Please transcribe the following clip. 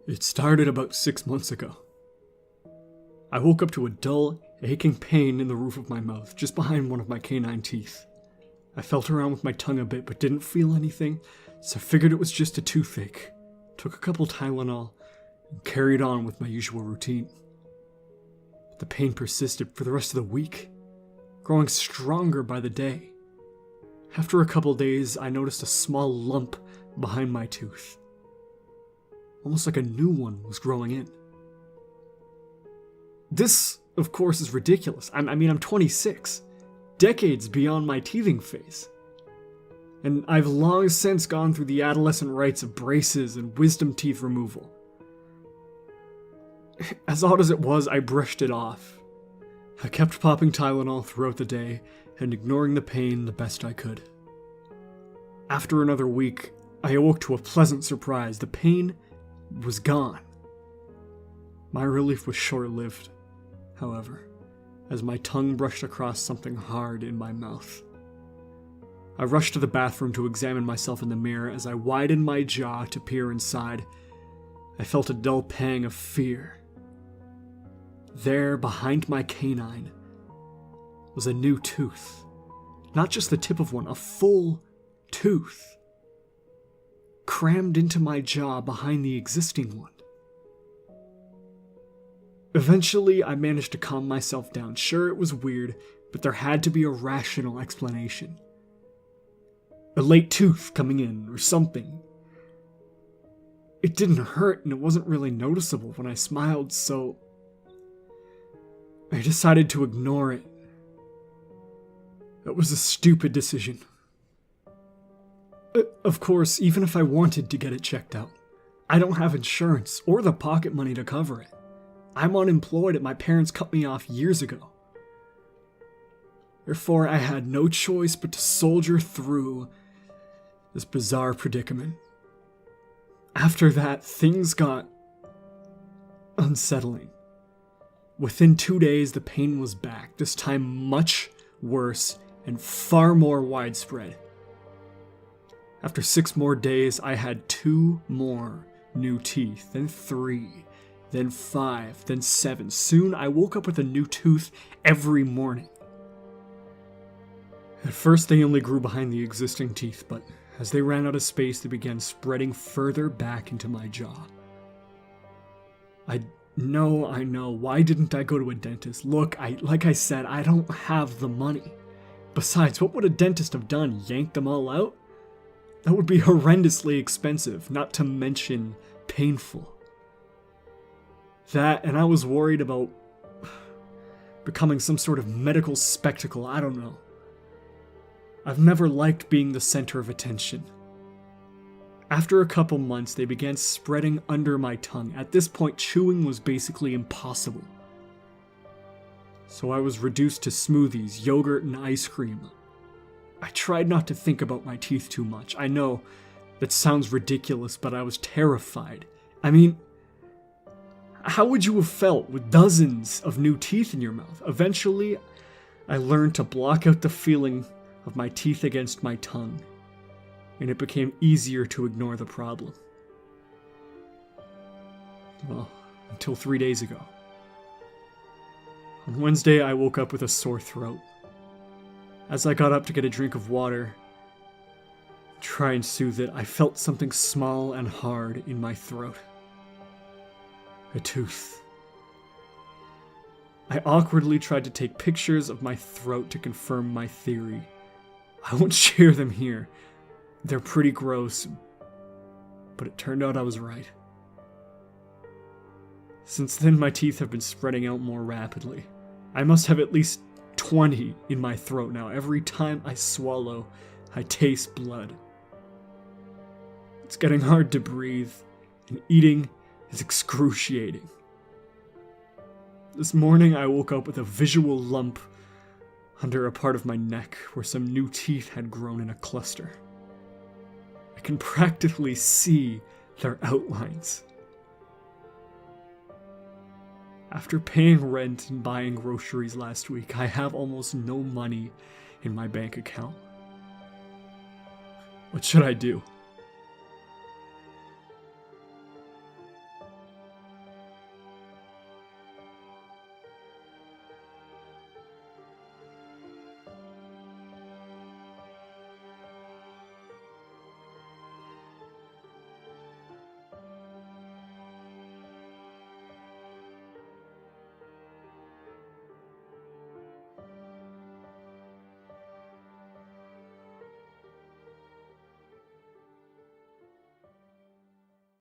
It started about 6 months ago. I woke up to a dull, aching pain in the roof of my mouth, just behind one of my canine teeth. I felt around with my tongue a bit, but didn't feel anything, so I figured it was just a toothache. Took a couple Tylenol, and carried on with my usual routine. But the pain persisted for the rest of the week, growing stronger by the day. After a couple days, I noticed a small lump behind my tooth. Almost like a new one was growing in. This, of course, is ridiculous. I'm 26, decades beyond my teething phase. And I've long since gone through the adolescent rites of braces and wisdom teeth removal. As odd as it was, I brushed it off. I kept popping Tylenol throughout the day and ignoring the pain the best I could. After another week, I awoke to a pleasant surprise. The pain was gone. My relief was short-lived, however, as my tongue brushed across something hard in my mouth. I rushed to the bathroom to examine myself in the mirror. As I widened my jaw to peer inside, I felt a dull pang of fear. There, behind my canine, was a new tooth. Not just the tip of one, a full tooth. Crammed into my jaw behind the existing one. Eventually, I managed to calm myself down. Sure, it was weird, but there had to be a rational explanation. A late tooth coming in, or something. It didn't hurt, and it wasn't really noticeable when I smiled, so I decided to ignore it. That was a stupid decision. Of course, even if I wanted to get it checked out, I don't have insurance or the pocket money to cover it. I'm unemployed and my parents cut me off years ago. Therefore, I had no choice but to soldier through this bizarre predicament. After that, things got unsettling. Within 2 days, the pain was back, this time much worse and far more widespread. After 6 more days, I had 2 more new teeth, then 3, then 5, then 7. Soon, I woke up with a new tooth every morning. At first, they only grew behind the existing teeth, but as they ran out of space, they began spreading further back into my jaw. I know. Why didn't I go to a dentist? Look, like I said, I don't have the money. Besides, what would a dentist have done? Yank them all out? That would be horrendously expensive, not to mention painful. That, and I was worried about becoming some sort of medical spectacle, I don't know. I've never liked being the center of attention. After a couple months, they began spreading under my tongue. At this point, chewing was basically impossible. So I was reduced to smoothies, yogurt, and ice cream. I tried not to think about my teeth too much. I know that sounds ridiculous, but I was terrified. I mean, how would you have felt with dozens of new teeth in your mouth? Eventually, I learned to block out the feeling of my teeth against my tongue, and it became easier to ignore the problem. Well, until 3 days ago. On Wednesday, I woke up with a sore throat. As I got up to get a drink of water, try and soothe it, I felt something small and hard in my throat. A tooth. I awkwardly tried to take pictures of my throat to confirm my theory. I won't share them here. They're pretty gross, but it turned out I was right. Since then, my teeth have been spreading out more rapidly. I must have at least 20 in my throat now. Every time I swallow, I taste blood. It's getting hard to breathe, and eating is excruciating. This morning, I woke up with a visual lump under a part of my neck where some new teeth had grown in a cluster. I can practically see their outlines. After paying rent and buying groceries last week, I have almost no money in my bank account. What should I do?